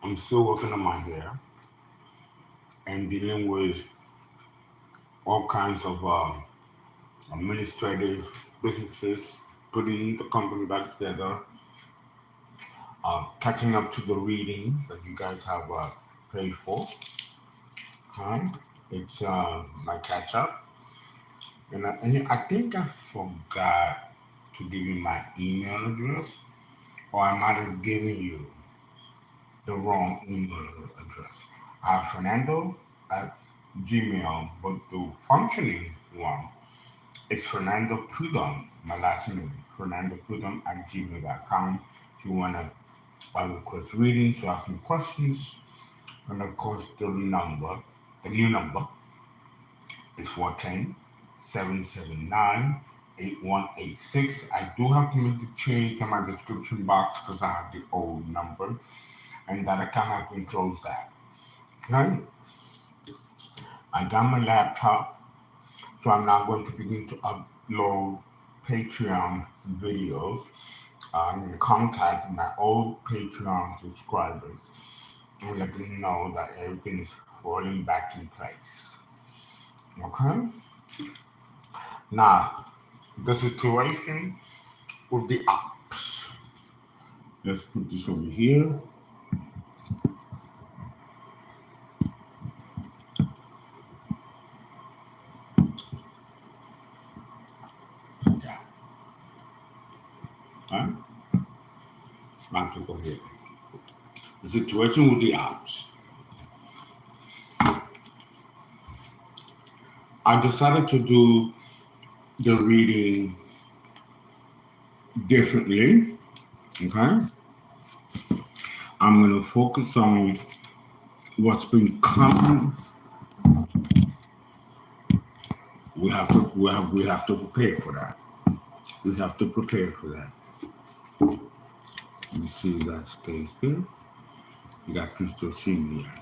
I'm still working on my hair and dealing with all kinds of administrative businesses, putting the company back together, catching up to the readings that you guys have paid for. Huh? It's my catch up. And I think I forgot to give you my email address, or I might have given you the wrong email address. Fernando at Gmail, but the functioning one is Fernando Prudhomme, my last name, Fernando Prudhomme at gmail.com. If you want to request readings or ask me questions, and of course, the new number is 410 779 8186. I do have to make the change to my description box because I have the old number and that account has been closed out. Okay? I got my laptop, so I'm now going to begin to upload Patreon videos. I'm going to contact my old Patreon subscribers and let them know that everything is falling back in place. Okay? Now, the situation with the apps. Let's put this over here. Yeah. Alright? Back to go here. The situation with the apps. I decided to do the reading differently. Okay? I'm going to focus on what's been coming. We have to prepare for that. We have to prepare for that. Let me see if that stays there. You guys can still see me here.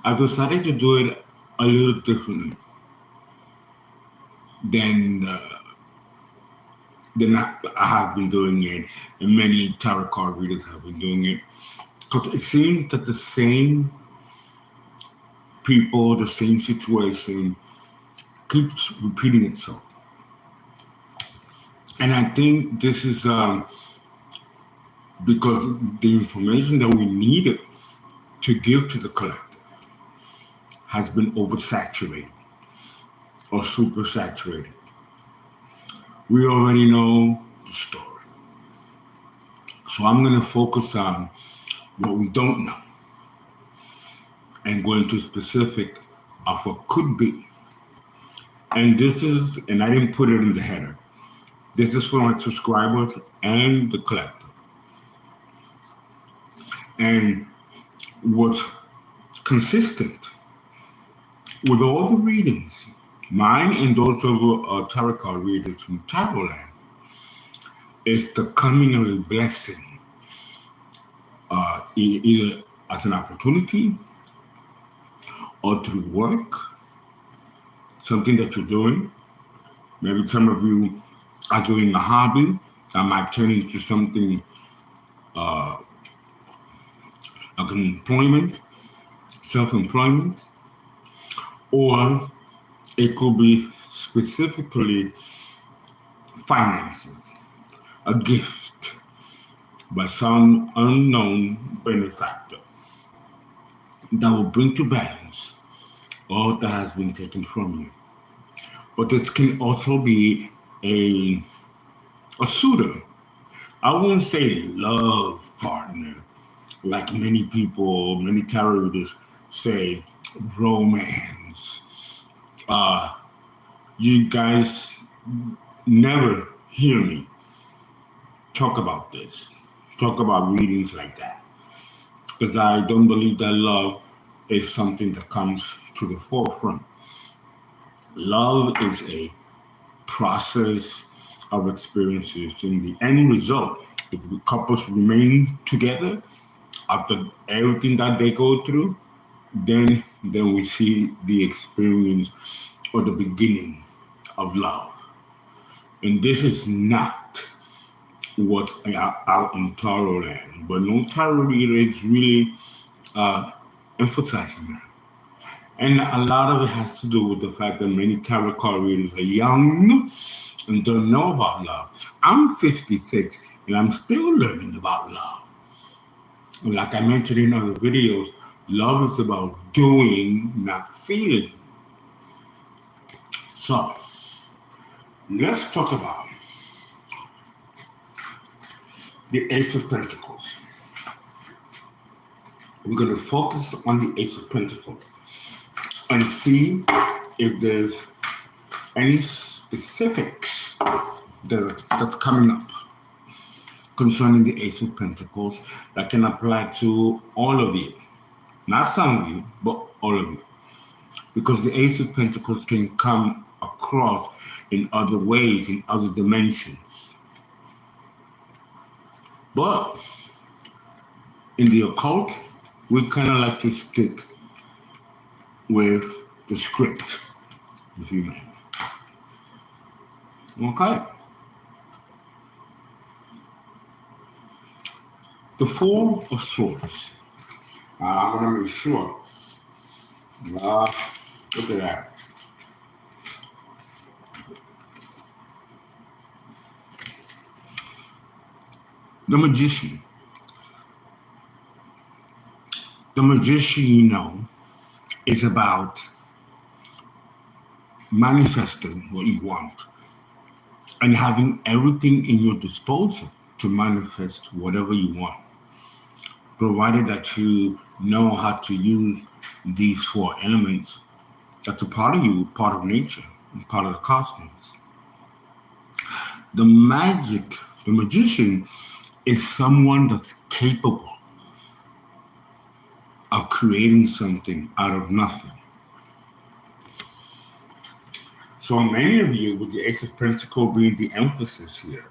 I decided to do it a little differently than I have been doing it, and many tarot card readers have been doing it. Because it seems that the same people, the same situation keeps repeating itself. And I think this is because the information that we needed to give to the collective has been oversaturated or supersaturated. We already know the story. So I'm going to focus on what we don't know and go into specific of what could be. And this is, and I didn't put it in the header, this is for my subscribers and the collective. And what's consistent with all the readings, mine and those of tarot card readers from Tarotland, is the coming of a blessing, either as an opportunity or through work, something that you're doing. Maybe some of you are doing a hobby that might turn into something like an employment, self-employment, or it could be specifically finances, a gift by some unknown benefactor that will bring to balance all that has been taken from you. But this can also be a suitor. I wouldn't say love partner, like many people, many tarot readers say romance. You guys never hear me talk about this, talk about readings like that, because I don't believe that love is something that comes to the forefront. Love is a process of experiences. In the end result, if the couples remain together after everything that they go through, then we see the experience or the beginning of love. And this is not what's out in tarot land, but no tarot reader is really uh, emphasizing that. And a lot of it has to do with the fact that many tarot card readers are young and don't know about love. I'm 56 and I'm still learning about love. Like I mentioned in other videos, love is about doing, not feeling. So, let's talk about the Ace of Pentacles. We're going to focus on the Ace of Pentacles and see if there's any specifics that's coming up concerning the Ace of Pentacles that can apply to all of you. Not some of you, but all of you. Because the Ace of Pentacles can come across in other ways, in other dimensions. But in the occult, we kind of like to stick with the script, if you may. Okay. The Four of Swords. I'm going to make sure. Look at that. The Magician. The Magician, you know, is about manifesting what you want and having everything in your disposal to manifest whatever you want, provided that you know how to use these four elements that's a part of you, part of nature, and part of the cosmos. The magician is someone that's capable of creating something out of nothing. So many of you, with the Ace of Pentacles being the emphasis here,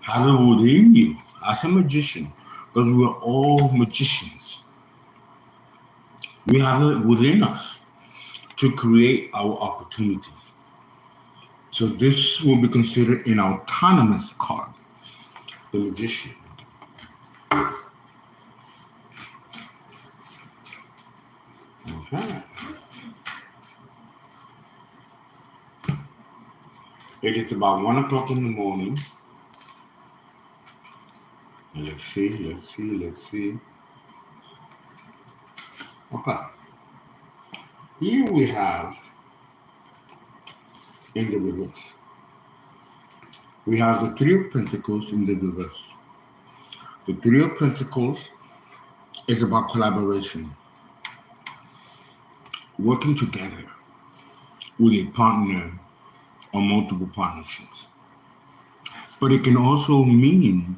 have it within you as a magician, because we're all magicians. We have it within us to create our opportunities. So this will be considered an autonomous card, the Magician. Okay. It is about 1 o'clock in the morning. Let's see. Okay. Here we have in the reverse. We have the Three of Pentacles in the reverse. The Three of Pentacles is about collaboration, working together with a partner or multiple partnerships. But it can also mean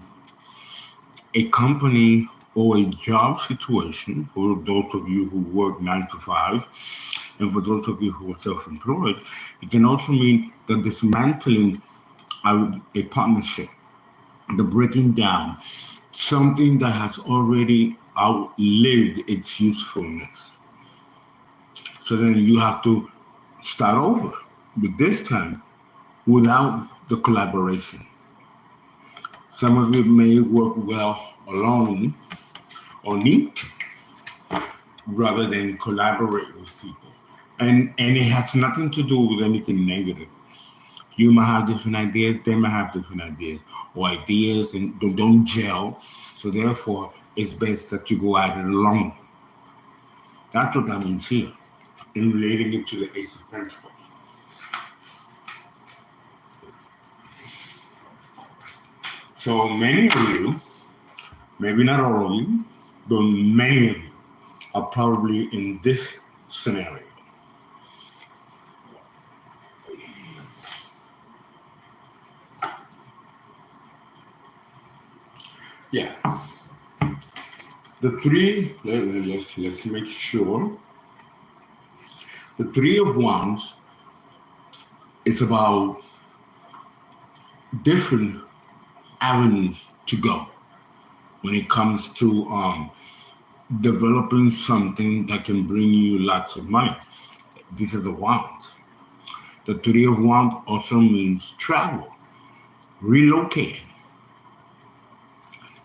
a company or a job situation for those of you who work 9 to 5, and for those of you who are self-employed. It can also mean the dismantling of a partnership, the breaking down, something that has already outlived its usefulness. So then you have to start over, but this time without the collaboration. Some of it may work well alone or need to, rather than collaborate with people. And it has nothing to do with anything negative. You might have different ideas, they might have different ideas, or ideas and don't gel. So therefore, it's best that you go at it alone. That's what that means here, in relating it to the Ace of Pentacles. So many of you, maybe not all of you, but many of you are probably in this scenario. Yeah. The three, let's make sure. The Three of Wands is about different avenues to go when it comes to developing something that can bring you lots of money. These are the Wands. The Three of Wands also means travel, relocating,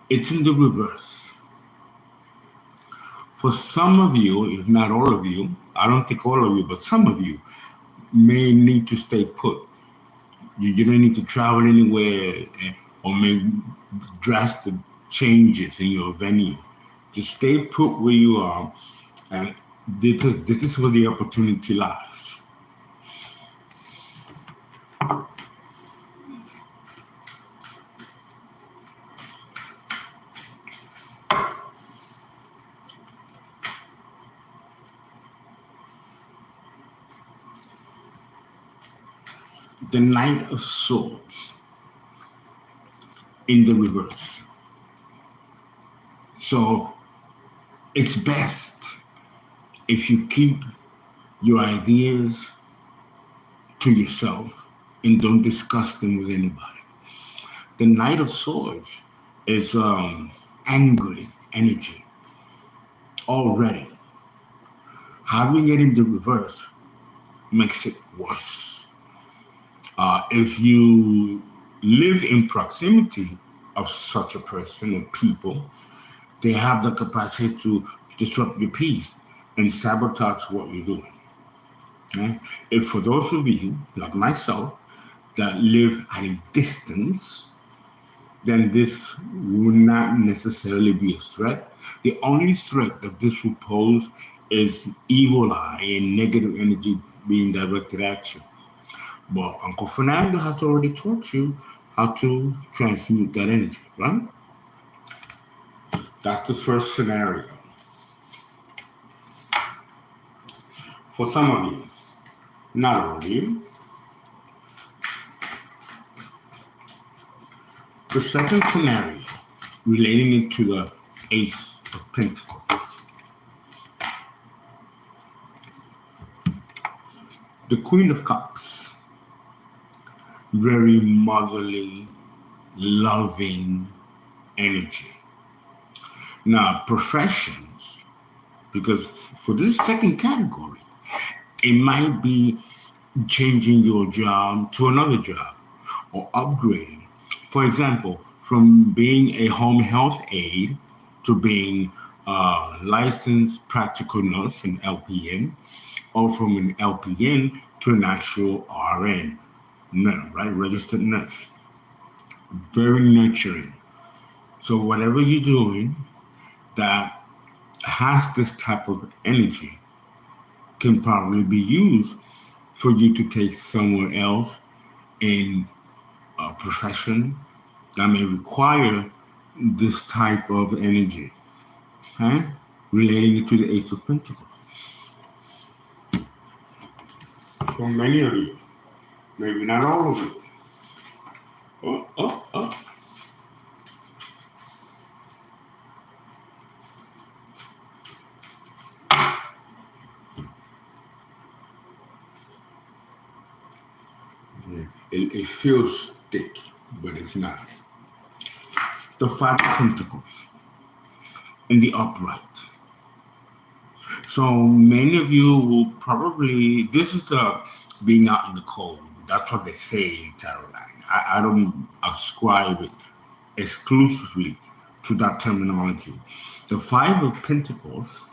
It's in the reverse. For some of you, if not all of you, I don't think all of you, but some of you may need to stay put. You don't need to travel anywhere or make drastic changes in your venue. Just stay put where you are, and this is where the opportunity lies. The Knight of Swords in the reverse. So it's best if you keep your ideas to yourself and don't discuss them with anybody. The Knight of Swords is angry energy already. Having it in the reverse makes it worse. If you live in proximity of such a person or people, they have the capacity to disrupt your peace and sabotage what you're doing. Okay? If for those of you, like myself, that live at a distance, then this would not necessarily be a threat. The only threat that this will pose is evil eye and negative energy being directed at you. But Uncle Fernando has already taught you how to transmute that energy, right? That's the first scenario. For some of you, not all of you. The second scenario, relating it to the Ace of Pentacles. The Queen of Cups, very motherly, loving energy. Now, professions, because for this second category, it might be changing your job to another job or upgrading. For example, from being a home health aide to being a licensed practical nurse, an LPN, or from an LPN to an actual RN, nurse, right? Registered nurse. Very nurturing. So whatever you're doing that has this type of energy can probably be used for you to take somewhere else in a profession that may require this type of energy, okay? Relating it to the Ace of Pentacles. For many of you, maybe not all of you. Oh. Yeah, it feels thick, but it's not. The Five of Pentacles in the upright. So many of you will probably, this is being out in the cold. That's what they say in tarot line. I don't ascribe it exclusively to that terminology. The Five of Pentacles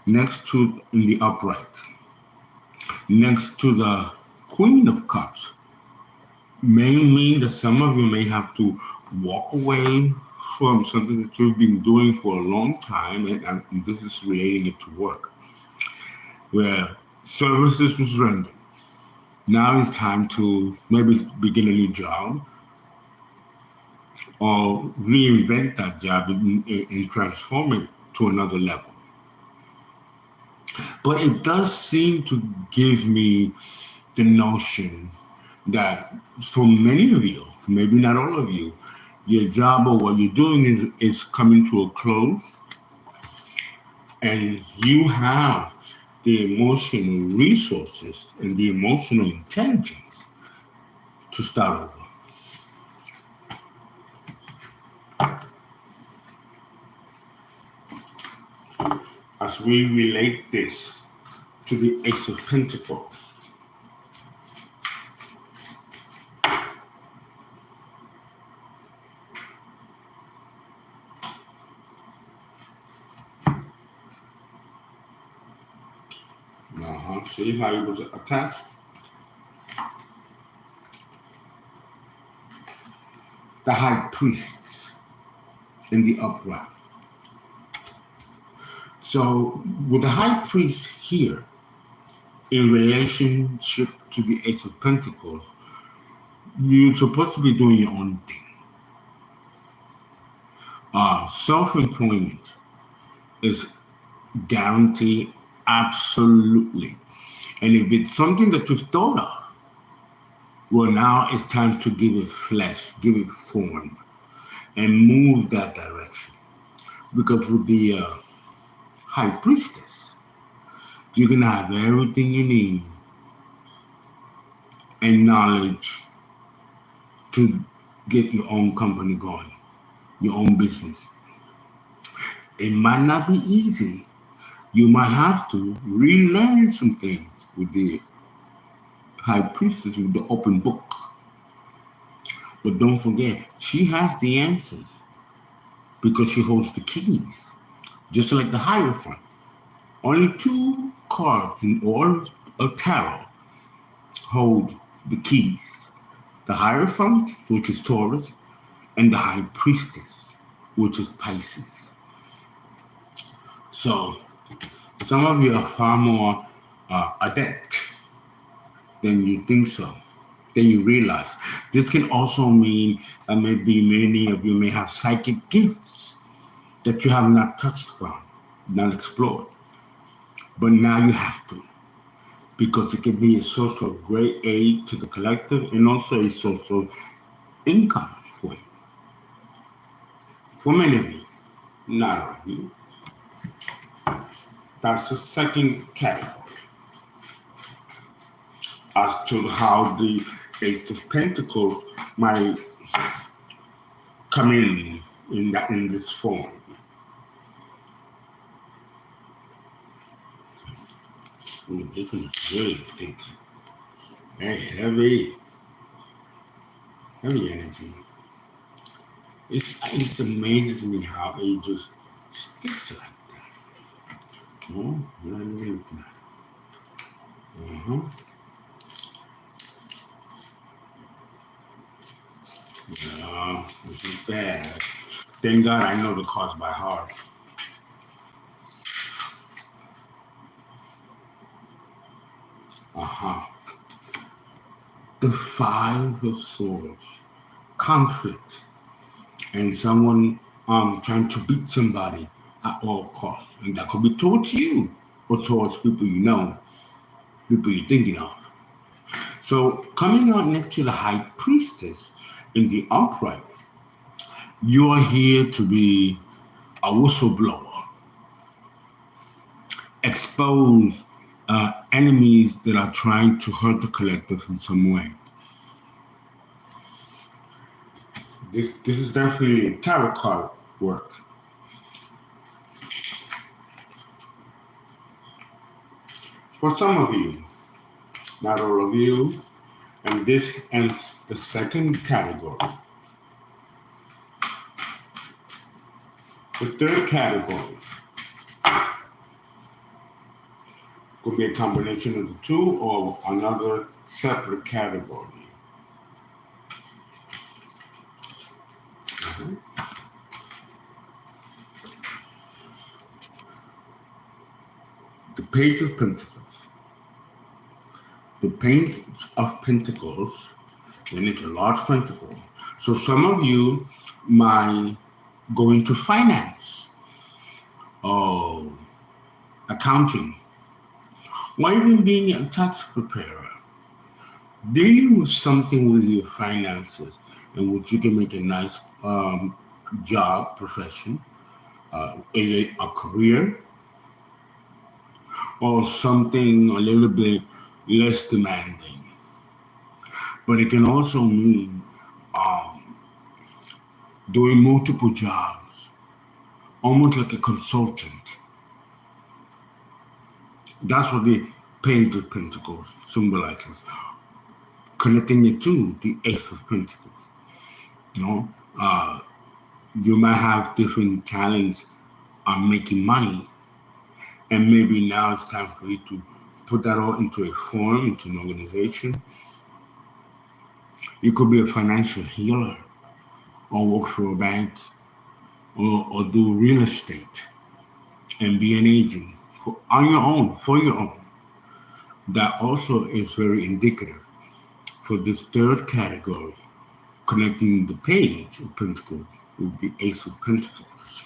next to in the upright, next to the Queen of Cups, may mean that some of you may have to walk away from something that you've been doing for a long time, and this is relating it to work, where services was rendered. Now it's time to maybe begin a new job or reinvent that job and transform it to another level. But it does seem to give me the notion that for many of you, maybe not all of you, your job or what you're doing is coming to a close, and you have the emotional resources and the emotional intelligence to start over. As we relate this to the Ace of Pentacles, See how it was attached? The high priests in the upright. So with the high priest here, in relationship to the Ace of Pentacles, you're supposed to be doing your own thing. Self-employment is guaranteed, absolutely. And if it's something that you've thought of, well, now it's time to give it flesh, give it form, and move that direction. Because with the High Priestess, you can have everything you need and knowledge to get your own company going, your own business. It might not be easy. You might have to relearn some things with the High Priestess, with the open book. But don't forget, she has the answers because she holds the keys. Just like the Hierophant. Only 2 cards in all of tarot hold the keys. The Hierophant, which is Taurus, and the High Priestess, which is Pisces. So, some of you are far more adept than you think so, than you realize. This can also mean that maybe many of you may have psychic gifts that you have not touched upon, not explored. But now you have to, because it can be a source of great aid to the collective and also a source of income for you. For many of you, not all of you. That's the second category. As to how the Ace of Pentacles might come in this form. Ooh, this one is really thick. Very heavy energy. It amazes me how it just sticks like that. No, not even that. No, this is bad. Thank God I know the cards by heart. The 5 of Swords, conflict, and someone trying to beat somebody at all costs, and that could be towards you or towards people you know, people you're thinking of. So coming out next to the High Priestess in the upright, you are here to be a whistleblower, expose enemies that are trying to hurt the collective in some way. This is definitely tarot card work. For some of you, not all of you, and this ends the second category. The third category could be a combination of the two or another separate category. The Page of Pentacles. The Page of Pentacles, and it's a large pentacle. So some of you might go into finance, accounting, or even being a tax preparer, dealing with something with your finances in which you can make a nice job, profession, a career, or something a little bit less demanding. But it can also mean doing multiple jobs, almost like a consultant. That's what the Page of Pentacles symbolizes, connecting it to the Ace of Pentacles. You know, you might have different talents on making money, and maybe now it's time for you to put that all into a form, into an organization. You could be a financial healer, or work for a bank, or do real estate and be an agent on your own, for your own. That also is very indicative for this third category, connecting the page of Pentacles with the Ace of Pentacles.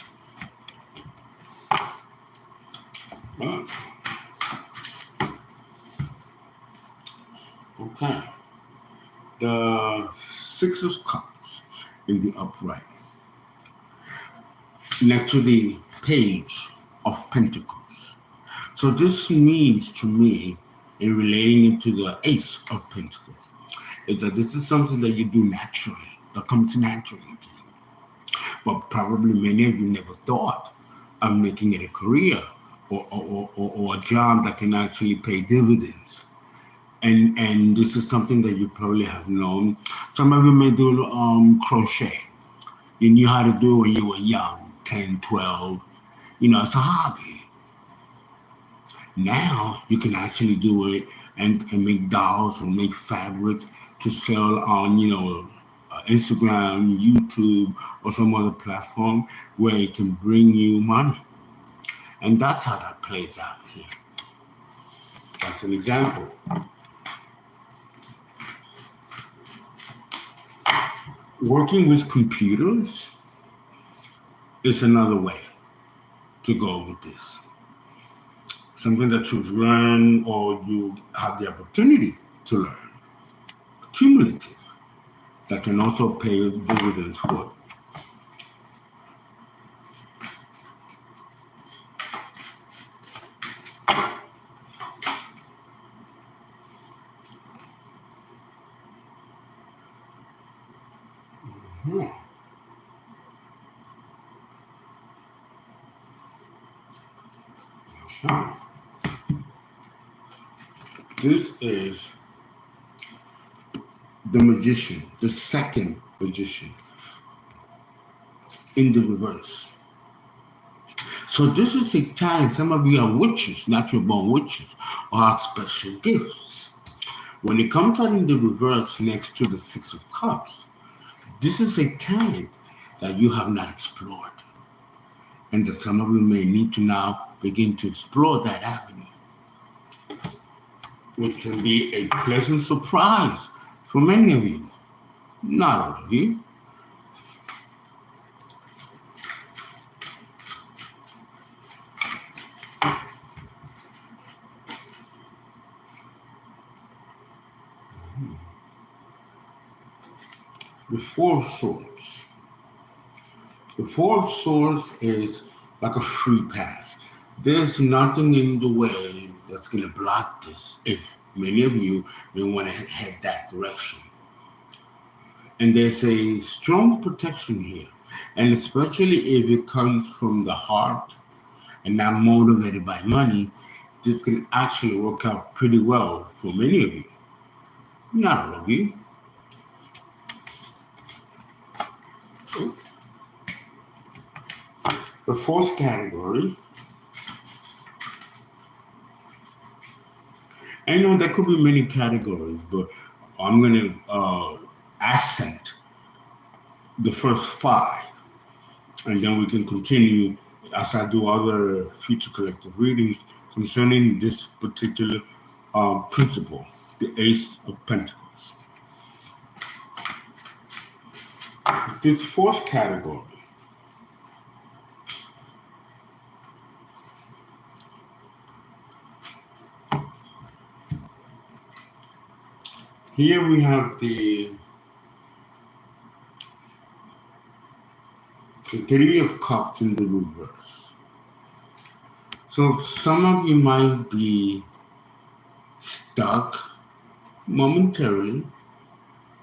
Okay. The Six of Cups in the upright, next to the Page of Pentacles. So this means to me, in relating it to the Ace of Pentacles, is that this is something that you do naturally, that comes naturally to you. But probably many of you never thought of making it a career or a job that can actually pay dividends. And this is something that you probably have known. Some of you may do crochet. You knew how to do it when you were young, 10, 12. It's a hobby. Now you can actually do it and make dolls and make fabrics to sell on, Instagram, YouTube, or some other platform where it can bring you money. And that's how that plays out here. That's an example. Working with computers is another way to go with this. Something that you've learned or you have the opportunity to learn. Cumulative. That can also pay dividends for it. This is the Magician, the second Magician in the reverse. So this is a talent. Some of you are witches, natural born witches, or have special gifts. When it comes out in the reverse next to the Six of Cups, this is a talent that you have not explored. And that some of you may need to now begin to explore that avenue, which can be a pleasant surprise for many of you. Not all of you. The Four of Swords. The Four of Swords is like a free path. There's nothing in the way that's going to block this if many of you may want to head that direction. And there's a strong protection here. And especially if it comes from the heart and not motivated by money, this can actually work out pretty well for many of you. Not all of you. The fourth category, I know there could be many categories, but I'm going to accent the first 5, and then we can continue as I do other future collective readings concerning this particular principle, the Ace of Pentacles. This fourth category, here we have the Three of Cups in the reverse. So some of you might be stuck momentarily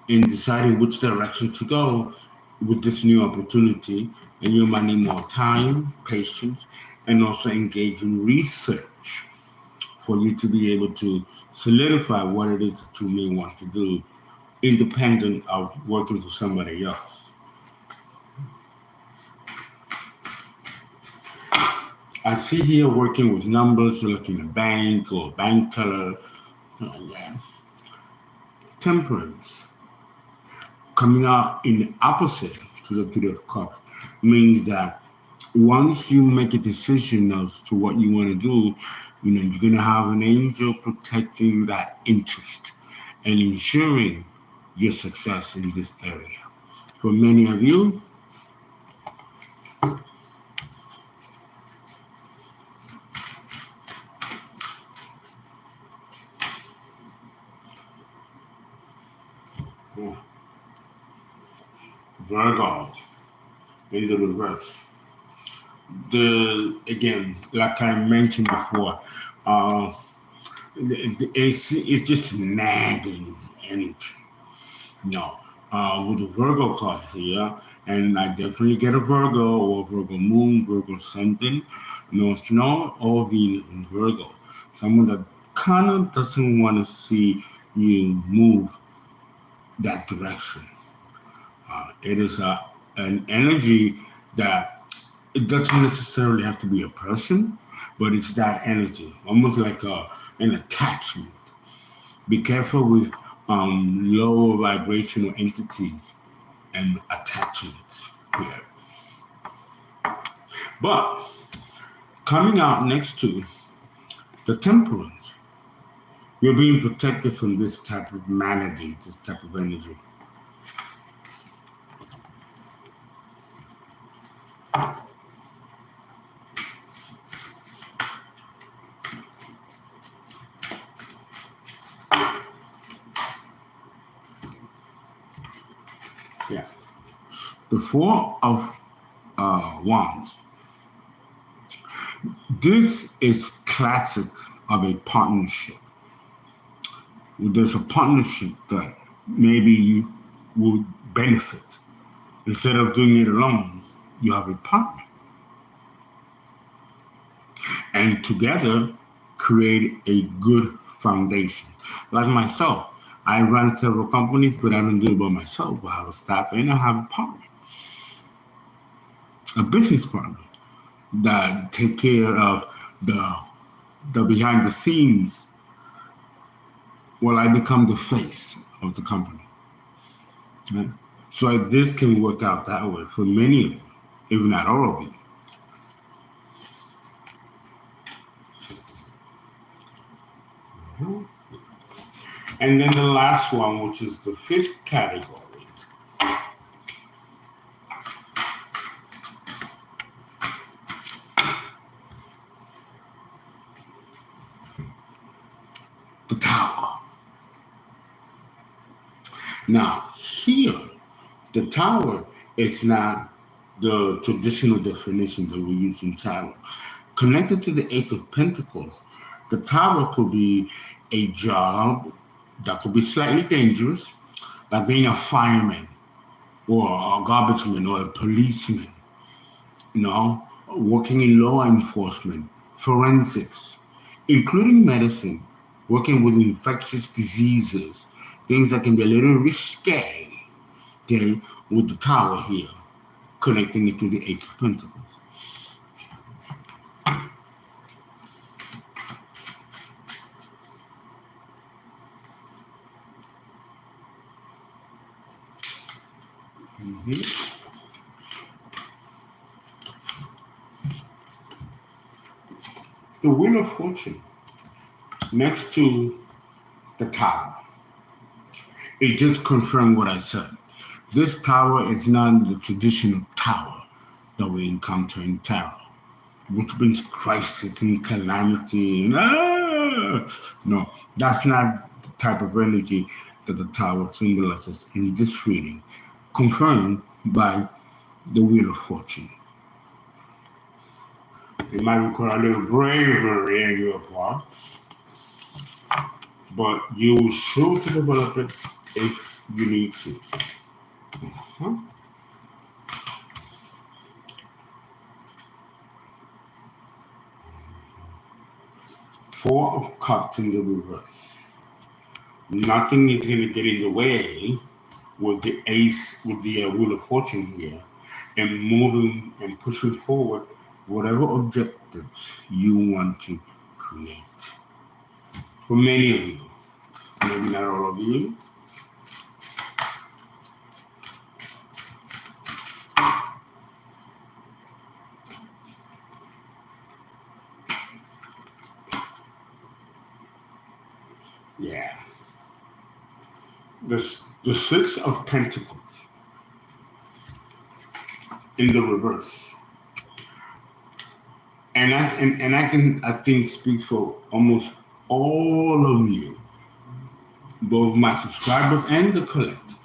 in deciding which direction to go with this new opportunity, and you might need more time, patience, and also engage in research for you to be able to solidify what it is that you may want to do, independent of working for somebody else. I see here working with numbers like in a bank or bank teller. Yeah. Temperance coming out in the opposite to the cup means that once you make a decision as to what you want to do, you're gonna have an angel protecting that interest and ensuring your success in this area. For many of you, Virgo in the reverse. Again, like I mentioned before, uh, the AC is just nagging energy. No, with the Virgo card here, and I definitely get a Virgo or Virgo Moon, Virgo something, North Node, or Venus in Virgo. Someone that kind of doesn't want to see you move that direction. It is an energy that it doesn't necessarily have to be a person, but it's that energy, almost like an attachment. Be careful with lower vibrational entities and attachments here. But coming out next to the temperance, you're being protected from this type of malady, this type of energy. Yeah. The Four of Wands. This is classic of a partnership. There's a partnership that maybe you would benefit. Instead of doing it alone, you have a partner. And together create a good foundation. Like myself, I run several companies, but I don't do it by myself. I have a staff and I have a partner, a business partner that take care of the behind the scenes while I become the face of the company. Right? So this can work out that way for many of you, if not all of you. And then the last one, which is the fifth category. The Tower. Now, here, the Tower is not the traditional definition that we use in tarot. Connected to the Ace of Pentacles, the Tower could be a job that could be slightly dangerous, like being a fireman or a garbage man or a policeman, working in law enforcement, forensics, including medicine, working with infectious diseases, things that can be a little risque, okay, with the Tower here, connecting it to the Ace of Pentacles. The Wheel of Fortune next to the Tower. It just confirmed what I said. This tower is not the traditional tower that we encounter in tarot, which brings crisis and calamity and no, that's not the type of energy that the tower symbolizes in this reading, confirmed by the Wheel of Fortune. It might require a little bravery on your part, but you will sure to develop it if you need to. Four of Cups in the reverse. Nothing is going to get in the way with the Ace, with the Wheel of Fortune here, and moving and pushing forward whatever objectives you want to create. For many of you, maybe not all of you, yeah. The Six of Pentacles in the reverse. And I think speak for almost all of you, both my subscribers and the collective,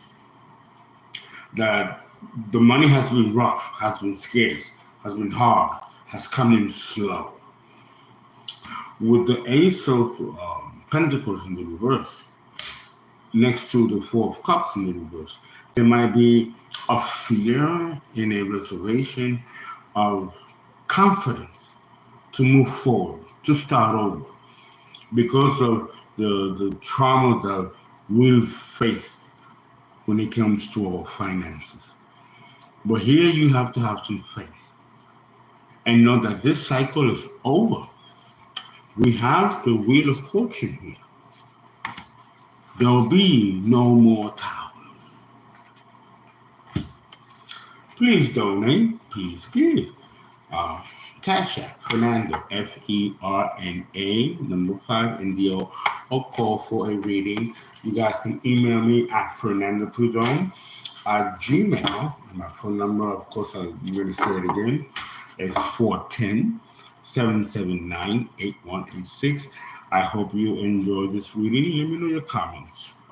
that the money has been rough, has been scarce, has been hard, has come in slow. With the Ace of Pentacles in the reverse, next to the Four of Cups in the reverse, there might be a fear and a reservation of confidence to move forward, to start over, because of the trauma that we've faced when it comes to our finances. But here you have to have some faith and know that this cycle is over. We have the Wheel of Fortune here. There will be no more towers. Please donate, please give. CashApp, Fernando, FERNA, 5 NDO, or call for a reading. You guys can email me at Fernando Prudhomme at Gmail. My phone number, of course, I'm going to say it again. It's 410-779-8186. I hope you enjoyed this reading. Let me know your comments.